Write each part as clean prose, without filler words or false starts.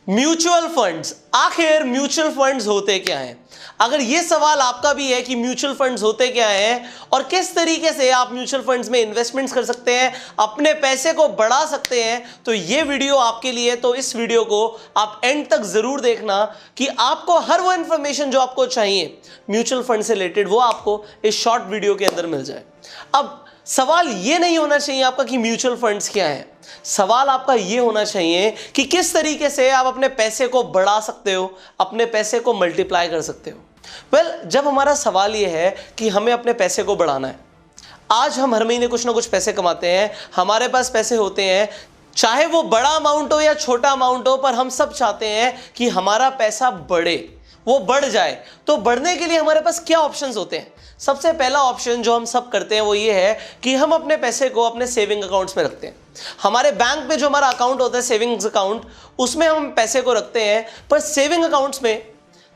Mutual funds, आखिर mutual funds होते क्या हैं? अगर ये सवाल आपका भी है कि म्यूचुअल फंड्स होते क्या हैं और किस तरीके से आप म्यूचुअल फंड्स में इन्वेस्टमेंट्स कर सकते हैं, अपने पैसे को बढ़ा सकते हैं, तो ये वीडियो आपके लिए। तो इस वीडियो को आप एंड तक जरूर देखना कि आपको हर वो इंफॉर्मेशन जो आपको चाहिए म्यूचुअल फंड से रिलेटेड वो आपको इस शॉर्ट वीडियो के अंदर मिल जाए। अब सवाल ये नहीं होना चाहिए आपका कि म्यूचुअल फंड्स क्या है, सवाल आपका ये होना चाहिए कि किस तरीके से आप अपने पैसे को बढ़ा सकते हो, अपने पैसे को मल्टीप्लाई कर सकते हो। जब हमारा सवाल ये है कि हमें अपने पैसे को बढ़ाना है, आज हम हर महीने कुछ ना कुछ पैसे कमाते हैं, हमारे पास पैसे होते हैं, चाहे वो बड़ा अमाउंट हो या छोटा अमाउंट हो, पर हम सब चाहते हैं कि हमारा पैसा बढ़े, वो बढ़ जाए। तो बढ़ने के लिए हमारे पास क्या ऑप्शंस होते हैं? सबसे पहला ऑप्शन जो हम सब करते हैं वो ये है कि हम अपने पैसे को अपने सेविंग अकाउंट्स में रखते हैं। हमारे बैंक में जो हमारा अकाउंट होता है सेविंग्स अकाउंट, उसमें हम पैसे को रखते हैं, पर सेविंग अकाउंट्स में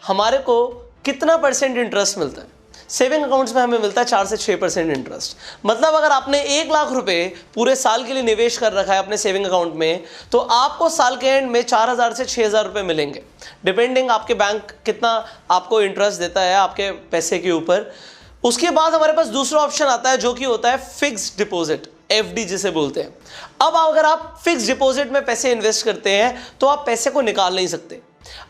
हमारे को कितना परसेंट इंटरेस्ट मिलता है? सेविंग अकाउंट्स में हमें मिलता है 4 से 6% इंटरेस्ट। मतलब अगर आपने 1 लाख रुपए पूरे साल के लिए निवेश कर रखा है अपने सेविंग अकाउंट में, तो आपको साल के एंड में 4,000 से 6,000 रुपए मिलेंगे, डिपेंडिंग आपके बैंक कितना आपको इंटरेस्ट देता है आपके पैसे के ऊपर। उसके बाद हमारे पास दूसरा ऑप्शन आता है जो कि होता है फिक्स्ड डिपॉजिट, एफडी जिसे बोलते हैं। अब अगर आप फिक्स्ड डिपॉजिट में पैसे इन्वेस्ट करते हैं तो आप पैसे को निकाल नहीं सकते।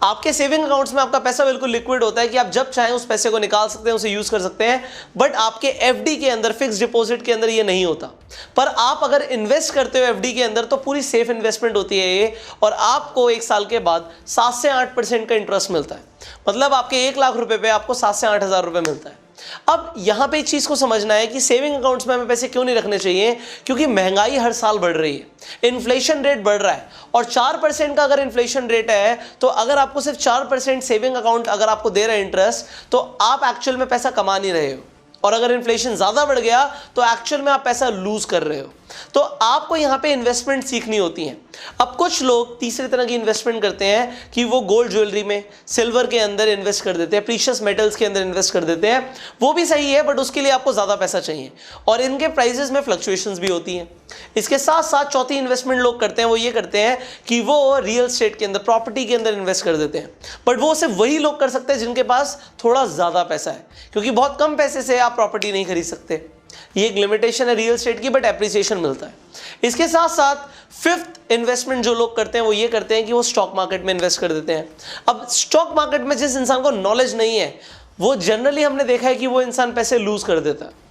आपके सेविंग अकाउंट्स में आपका पैसा बिल्कुल लिक्विड होता है कि आप जब चाहें उस पैसे को निकाल सकते हैं, उसे यूज कर सकते हैं। बट आपके एफडी के अंदर, फिक्स्ड डिपॉजिट के अंदर ये नहीं होता। पर आप अगर इन्वेस्ट करते हो एफडी के अंदर तो पूरी सेफ इन्वेस्टमेंट होती है ये, और आपको 1 साल के बाद 7 से 8% का इंटरेस्ट मिलता है। मतलब आपके 1 लाख रुपए पे आपको 7 से 8,000 रुपए मिलता है। अब यहां पे एक चीज को समझना है कि सेविंग अकाउंट्स में हमें पैसे क्यों नहीं रखने चाहिए, क्योंकि महंगाई हर साल बढ़ रही है, इन्फ्लेशन रेट बढ़ रहा है, और 4% का अगर इन्फ्लेशन रेट है तो अगर आपको सिर्फ 4% सेविंग अकाउंट अगर आपको दे रहा है इंटरेस्ट, तो आप एक्चुअल में पैसा कमा नहीं रहे हो। और अगर इन्फ्लेशन ज्यादा बढ़ गया तो एक्चुअल में आप पैसा लूज कर रहे हो। तो आपको यहां पे इन्वेस्टमेंट सीखनी होती है। अब कुछ लोग तीसरी तरह की इन्वेस्टमेंट करते हैं कि वो गोल्ड ज्वेलरी में, सिल्वर के अंदर इन्वेस्ट कर देते हैं, प्रीशियस मेटल्स के अंदर इन्वेस्ट कर देते हैं। वो भी सही है, बट उसके लिए आपको ज्यादा पैसा चाहिए और इनके प्राइसेस में फ्लक्चुएशंस भी होती हैं। इसके साथ साथ चौथी इन्वेस्टमेंट लोग करते हैं वो ये करते हैं कि वो रियल एस्टेट के अंदर, प्रॉपर्टी के अंदर इन्वेस्ट कर देते हैं। बट वो सिर्फ वही लोग कर सकते हैं जिनके पास थोड़ा ज्यादा पैसा है, क्योंकि बहुत कम पैसे से आप प्रॉपर्टी नहीं खरीद सकते। ये एक लिमिटेशन है रियल एस्टेट की, बट एप्रिसिएशन मिलता है। इसके साथ साथ फिफ्थ इन्वेस्टमेंट जो लोग करते हैं वो ये करते हैं कि वो स्टॉक मार्केट में इन्वेस्ट कर देते हैं। अब स्टॉक मार्केट में जिस इंसान को नॉलेज नहीं है, वो जनरली हमने देखा है कि वो इंसान पैसे लूज कर देता है।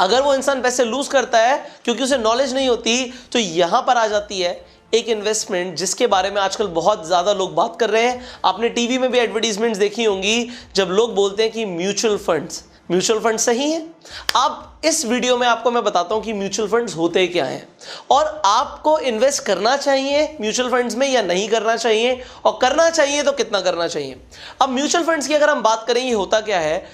अगर वो इंसान पैसे लूज करता है क्योंकि उसे नॉलेज नहीं होती, तो यहां पर आ जाती है एक इन्वेस्टमेंट जिसके बारे में आजकल बहुत ज्यादा लोग बात कर रहे हैं। आपने टीवी में भी एडवर्टीजमेंट्स देखी होंगी जब लोग बोलते हैं कि म्यूचुअल फंड्स। म्यूचुअल फंड सही है? अब इस वीडियो में आपको मैं बताता हूं कि म्यूचुअल फंड्स होते क्या हैं और आपको इन्वेस्ट करना चाहिए म्यूचुअल फंड्स में या नहीं करना चाहिए, और करना चाहिए तो कितना करना चाहिए। अब म्यूचुअल फंड्स की अगर हम बात करें, ये होता क्या है?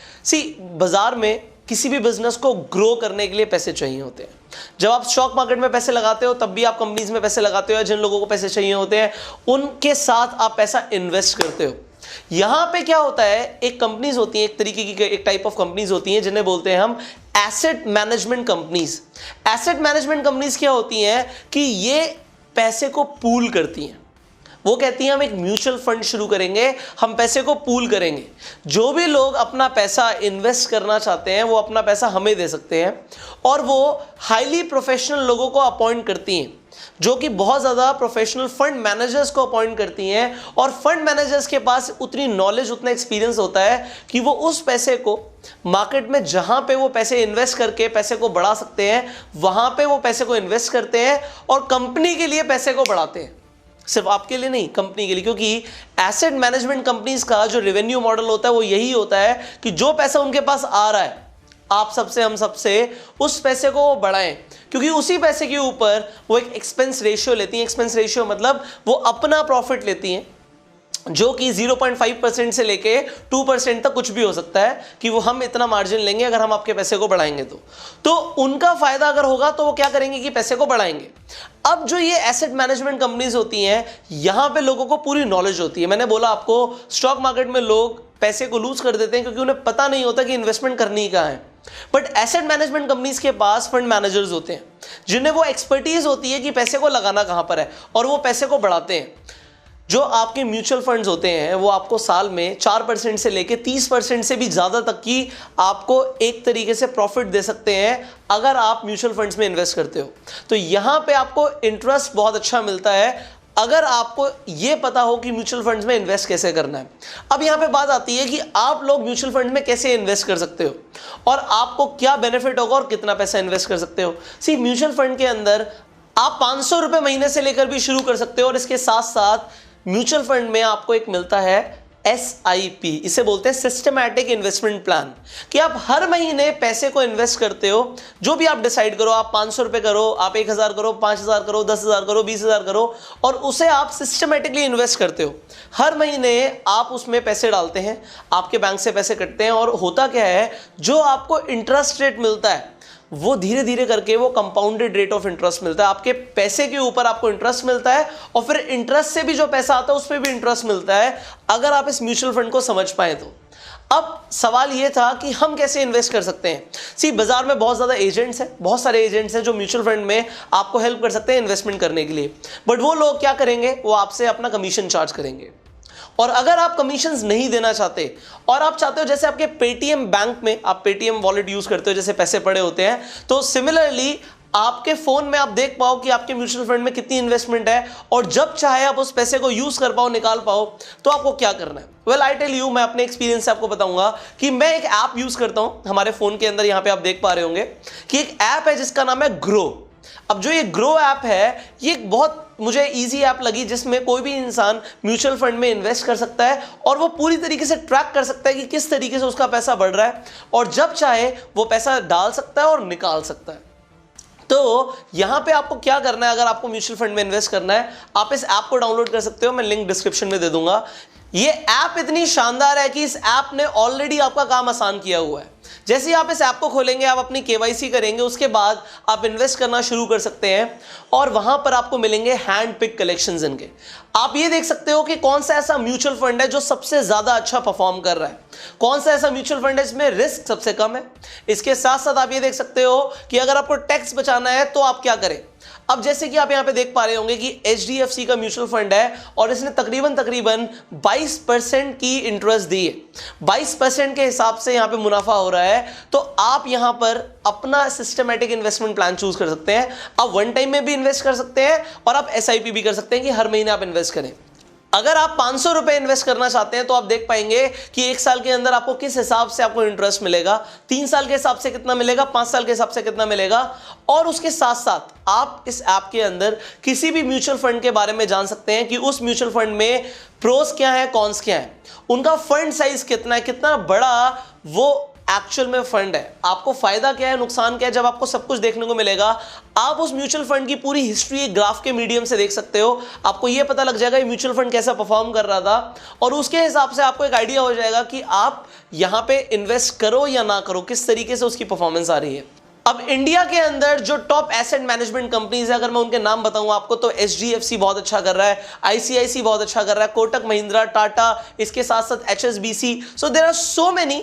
बाजार में किसी भी बिजनेस को ग्रो करने के लिए पैसे चाहिए होते हैं। जब आप स्टॉक मार्केट में पैसे लगाते हो तब भी आप कंपनीज में पैसे लगाते हो, जिन लोगों को पैसे चाहिए होते हैं उनके साथ आप पैसा इन्वेस्ट करते हो। यहां पे क्या होता है, एक कंपनीज होती हैं, एक तरीके की, एक टाइप ऑफ कंपनीज होती हैं जिन्हें बोलते हैं हम asset management companies. Asset management companies क्या होती हैं कि ये पैसे को पूल करती हैं। वो कहती हैं हम एक म्यूचुअल फंड शुरू करेंगे, हम पैसे को पूल करेंगे। जो भी लोग अपना पैसा इन्वेस्ट करना चाहते हैं वो अपना पैसा हमें दे सकते हैं, और वो हाईली प्रोफेशनल लोगों को अपॉइंट करती हैं, जो कि बहुत ज़्यादा प्रोफेशनल फंड मैनेजर्स को अपॉइंट करती हैं। और फंड मैनेजर्स के पास उतनी नॉलेज, उतना एक्सपीरियंस होता है कि वो उस पैसे को मार्केट में जहां पे वो पैसे इन्वेस्ट करके पैसे को बढ़ा सकते हैं, वहां पे वो पैसे को इन्वेस्ट करते हैं और कंपनी के लिए पैसे को बढ़ाते हैं। सिर्फ आपके लिए नहीं, कंपनी के लिए, क्योंकि एसेट मैनेजमेंट कंपनीज का जो रेवेन्यू मॉडल होता है वो यही होता है कि जो पैसा उनके पास आ रहा है आप सबसे, हम सबसे, उस पैसे को वो बढ़ाएं, क्योंकि उसी पैसे के ऊपर वो एक एक्सपेंस रेशियो लेती हैं। एक्सपेंस रेशियो मतलब वो अपना प्रॉफिट लेती हैं, जो कि 0.5% से लेके 2% तक कुछ भी हो सकता है कि वो हम इतना मार्जिन लेंगे अगर हम आपके पैसे को बढ़ाएंगे तो उनका फायदा अगर होगा तो वो क्या करेंगे कि पैसे को बढ़ाएंगे। अब जो ये एसेट मैनेजमेंट कंपनीज होती हैं, यहां पे लोगों को पूरी नॉलेज होती है। मैंने बोला आपको, स्टॉक मार्केट में लोग पैसे को लूज कर देते हैं क्योंकि उन्हें पता नहीं होता कि इन्वेस्टमेंट करनी कहाँ है। बट एसेट मैनेजमेंट कंपनीज के पास फंड मैनेजर्स होते हैं जिन्हें वो एक्सपर्टीज होती है कि पैसे को लगाना कहां पर है, और वो पैसे को बढ़ाते हैं। जो आपके म्यूचुअल फंड्स होते हैं वो आपको साल में 4% से लेके 30% से भी ज़्यादा तक की आपको एक तरीके से प्रॉफिट दे सकते हैं अगर आप म्यूचुअल फंड्स में इन्वेस्ट करते हो। तो यहाँ पे आपको इंटरेस्ट बहुत अच्छा मिलता है अगर आपको ये पता हो कि म्यूचुअल फंड्स में इन्वेस्ट कैसे करना है। अब यहाँ पे बात आती है कि आप लोग म्यूचुअल फंड में कैसे इन्वेस्ट कर सकते हो और आपको क्या बेनिफिट होगा और कितना पैसा इन्वेस्ट कर सकते हो। सी, म्यूचुअल फंड के अंदर आप 500 रुपए महीने से लेकर भी शुरू कर सकते हो और इसके साथ साथ म्यूचुअल फंड में आपको एक मिलता है SIP, इसे बोलते हैं सिस्टमैटिक इन्वेस्टमेंट प्लान, कि आप हर महीने पैसे को इन्वेस्ट करते हो। जो भी आप डिसाइड करो, आप 500 रुपए करो, आप 1000 करो, 5000 करो, 10,000 करो, 20,000 करो, और उसे आप सिस्टमैटिकली इन्वेस्ट करते हो। हर महीने आप उसमें पैसे डालते हैं, आपके बैंक से पैसे कटते हैं और होता क्या है, जो आपको इंटरेस्ट रेट मिलता है वो धीरे धीरे करके वो कंपाउंडेड रेट ऑफ इंटरेस्ट मिलता है। आपके पैसे के ऊपर आपको इंटरेस्ट मिलता है और फिर इंटरेस्ट से भी जो पैसा आता है उस पर भी इंटरेस्ट मिलता है, अगर आप इस म्यूचुअल फंड को समझ पाए तो। अब सवाल ये था कि हम कैसे इन्वेस्ट कर सकते हैं। सी, बाजार में बहुत ज़्यादा एजेंट्स हैं, बहुत सारे एजेंट्स हैं जो म्यूचुअल फंड में आपको हेल्प कर सकते हैं इन्वेस्टमेंट करने के लिए, बट वो लोग क्या करेंगे, वो आपसे अपना कमीशन चार्ज करेंगे। और अगर आप कमीशंस नहीं देना चाहते और आप चाहते हो, जैसे आपके पेटीएम बैंक में आप पेटीएम वॉलेट यूज करते हो, जैसे पैसे पड़े होते हैं, तो सिमिलरली आपके फोन में आप देख पाओ कि आपके म्यूचुअल फंड में कितनी इन्वेस्टमेंट है और जब चाहे आप उस पैसे को यूज कर पाओ, निकाल पाओ, तो आपको क्या करना है। वेल, आई टेल यू, मैं अपने एक्सपीरियंस से आपको बताऊंगा कि मैं एक ऐप यूज करता हूं हमारे फोन के अंदर। यहां पे आप देख पा रहे होंगे कि एक ऐप है जिसका नाम है ग्रो। अब जो ये ग्रो ऐप है, ये बहुत मुझे इजी ऐप लगी, जिसमें कोई भी इंसान म्यूचुअल फंड में इन्वेस्ट कर सकता है और वो पूरी तरीके से ट्रैक कर सकता है कि किस तरीके से उसका पैसा बढ़ रहा है, और जब चाहे वो पैसा डाल सकता है और निकाल सकता है। तो यहां पे आपको क्या करना है, अगर आपको म्यूचुअल फंड में इन्वेस्ट करना है, आप इस ऐप को डाउनलोड कर सकते हो, मैं लिंक डिस्क्रिप्शन में दे दूंगा। ये ऐप इतनी शानदार है कि इस ऐप ने ऑलरेडी आपका काम आसान किया हुआ है। जैसे ही आप इस ऐप को खोलेंगे, आप अपनी KYC करेंगे, उसके बाद आप इन्वेस्ट करना शुरू कर सकते हैं और वहां पर आपको मिलेंगे हैंड पिक कलेक्शंस इनके। आप ये देख सकते हो कि कौन सा ऐसा म्यूचुअल फंड है जो सबसे ज्यादा अच्छा परफॉर्म कर रहा है, कौन सा ऐसा म्यूचुअल फंड है जिसमें रिस्क सबसे कम है। इसके साथ साथ आप ये देख सकते हो कि अगर आपको टैक्स बचाना है तो आप क्या करें। अब जैसे कि आप यहां पे देख पा रहे होंगे कि HDFC का म्यूचुअल फंड है और इसने तकरीबन 22% की इंटरेस्ट दी है। 22% के हिसाब से यहां पे मुनाफा हो रहा है। तो आप यहां पर अपना सिस्टमैटिक इन्वेस्टमेंट प्लान चूज कर सकते हैं। आप वन टाइम में भी इन्वेस्ट कर सकते हैं और आप SIP भी कर सकते हैं कि हर महीने आप इन्वेस्ट करें। अगर आप 500 रुपए इन्वेस्ट करना चाहते हैं तो आप देख पाएंगे कि एक साल के अंदर आपको किस हिसाब से आपको इंटरेस्ट मिलेगा, 3 साल के हिसाब से कितना मिलेगा, 5 साल के हिसाब से कितना मिलेगा। और उसके साथ साथ आप इस ऐप के अंदर किसी भी म्यूचुअल फंड के बारे में जान सकते हैं कि उस म्यूचुअल फंड में प्रोस क्या है, कॉन्स क्या है, उनका फंड साइज कितना है, कितना बड़ा वो एक्चुअल में फंड है, आपको फायदा क्या है, नुकसान क्या है। जब आपको सब कुछ देखने को मिलेगा, आप उस म्यूचुअल फंड की पूरी हिस्ट्री एक ग्राफ के मीडियम से देख सकते हो। आपको यह पता लग जाएगा ये म्यूचुअल फंड कैसा परफॉर्म कर रहा था और उसके हिसाब से आपको एक आइडिया हो जाएगा कि आप यहां पे इन्वेस्ट करो या ना करो, किस तरीके से उसकी परफॉर्मेंस आ रही है। अब इंडिया के अंदर जो टॉप एसेट मैनेजमेंट कंपनीज है, अगर मैं उनके नाम बताऊं आपको, तो HDFC बहुत अच्छा कर रहा है, ICICI बहुत अच्छा कर रहा है, कोटक महिंद्रा, टाटा, इसके साथ साथ HSBC। So there are so many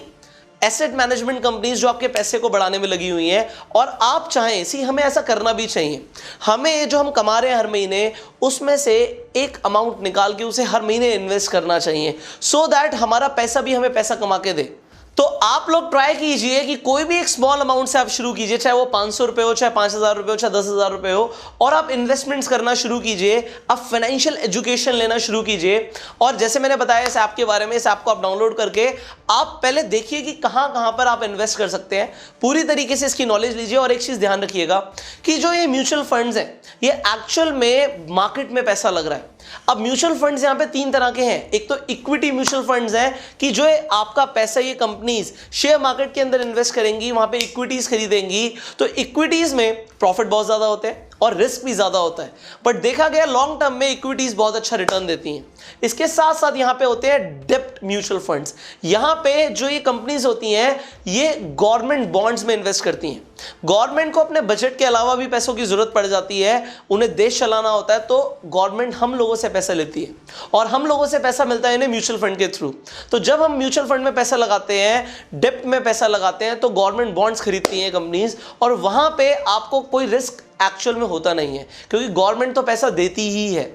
asset management companies जो आपके पैसे को बढ़ाने में लगी हुई हैं। और आप चाहें, सी, हमें ऐसा करना भी चाहिए, हमें जो हम कमा रहे हैं हर महीने, उसमें से एक अमाउंट निकाल के उसे हर महीने इन्वेस्ट करना चाहिए, सो दैट हमारा पैसा भी हमें पैसा कमा के दे। तो आप लोग ट्राई कीजिए कि कोई भी एक स्मॉल अमाउंट से आप शुरू कीजिए, चाहे वो 500 रुपए हो, चाहे 5000 रुपए हो, चाहे 10,000 रुपए हो, और आप इन्वेस्टमेंट्स करना शुरू कीजिए, आप फाइनेंशियल एजुकेशन लेना शुरू कीजिए। और जैसे मैंने बताया इस ऐप के बारे में, इस ऐप को आप डाउनलोड करके आप पहले देखिए कि कहां कहां पर आप इन्वेस्ट कर सकते हैं, पूरी तरीके से इसकी नॉलेज लीजिए। और एक चीज ध्यान रखिएगा कि जो ये म्यूचुअल फंड्स हैं, ये एक्चुअल में मार्केट में पैसा लग रहा है। अब म्यूचुअल फंड्स यहां पे 3 तरह के हैं। एक तो इक्विटी म्यूचुअल फंड्स हैं कि जो आपका पैसा ये कंपनीज शेयर मार्केट के अंदर इन्वेस्ट करेंगी, वहां पे इक्विटीज खरीदेंगी। तो इक्विटीज में प्रॉफिट बहुत ज्यादा होते हैं और रिस्क भी ज्यादा होता है, बट देखा गया लॉन्ग टर्म में इक्विटीज बहुत अच्छा रिटर्न देती हैं। इसके साथ साथ यहां पे होते हैं डेब्ट म्यूचुअल फंड्स। यहां पे जो ये कंपनीज होती हैं, ये गवर्नमेंट बॉन्ड्स में इन्वेस्ट करती हैं। गवर्नमेंट को अपने बजट के अलावा भी पैसों की जरूरत पड़ जाती है, उन्हें देश चलाना होता है, तो गवर्नमेंट हम लोगों से पैसा लेती है और हम लोगों से पैसा मिलता है इन्हें म्यूचुअल फंड के थ्रू। तो जब हम म्यूचुअल फंड में पैसा लगाते हैं, डेब्ट में पैसा लगाते हैं, तो गवर्नमेंट बॉन्ड्स खरीदती हैं कंपनीज, और वहां पर आपको कोई रिस्क एक्चुअल में होता नहीं है, क्योंकि गवर्नमेंट तो पैसा देती ही है।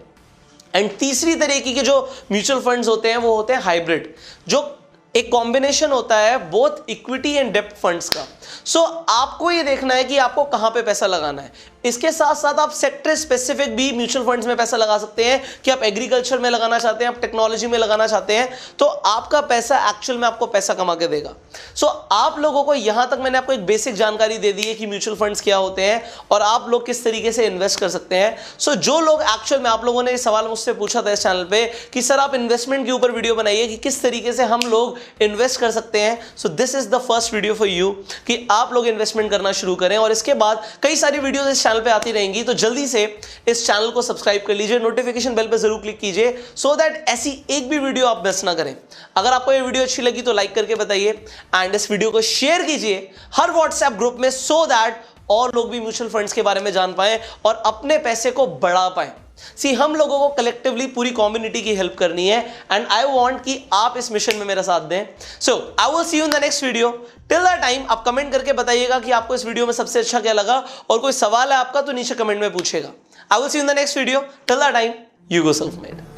एंड तीसरी तरीके के जो म्यूचुअल फंड्स होते हैं वो होते हैं हाइब्रिड, जो एक कॉम्बिनेशन होता है बोथ इक्विटी एंड डेब्ट फंड्स का। सो आपको ये देखना है कि आपको कहां पे पैसा लगाना है। इसके साथ साथ आप सेक्टर स्पेसिफिक भी म्यूचुअल फंड्स में पैसा लगा सकते हैं कि आप एग्रीकल्चर में लगाना चाहते हैं, आप टेक्नोलॉजी में लगाना चाहते हैं, तो आपका पैसा एक्चुअल में आपको पैसा कमा के देगा। सो आप लोगों को यहां तक मैंने आपको एक बेसिक जानकारी दे दी है कि म्यूचुअल फंड्स क्या होते हैं और आप लोग किस तरीके से इन्वेस्ट कर सकते हैं। सो जो लोग एक्चुअल में, आप लोगों ने सवाल मुझसे पूछा था इस चैनल पे कि सर आप इन्वेस्टमेंट के ऊपर वीडियो बनाइए कि किस तरीके से हम लोग इन्वेस्ट कर सकते हैं, so this is the first video for you कि आप लोग इन्वेस्टमेंट करना शुरू करें। और इसके बाद कई सारी वीडियोस इस चैनल पे आती रहेंगी, तो जल्दी से इस चैनल को सब्सक्राइब कर लीजिए, नोटिफिकेशन बेल पे जरूर क्लिक कीजिए सो दैट ऐसी एक भी वीडियो आप मिस ना करें। अगर आपको ये वीडियो अच्छी लगी तो लाइक करके बताइए एंड इस वीडियो को शेयर कीजिए हर व्हाट्सएप ग्रुप में सो दैट और लोग भी म्यूचुअल फंड्स के बारे में जान पाएं और अपने पैसे को बढ़ा पाएं। सी हम लोगों को कलेक्टिवली पूरी कम्युनिटी की हेल्प करनी है एंड आई वांट कि आप इस मिशन में मेरा साथ दें। So I will see you in the next video. Till the time आप कमेंट करके बताइएगा कि आपको इस वीडियो में सबसे अच्छा क्या लगा, और कोई सवाल है आपका तो नीचे कमेंट में पूछेगा। आई will see you in the next video. Till the time, you go self made.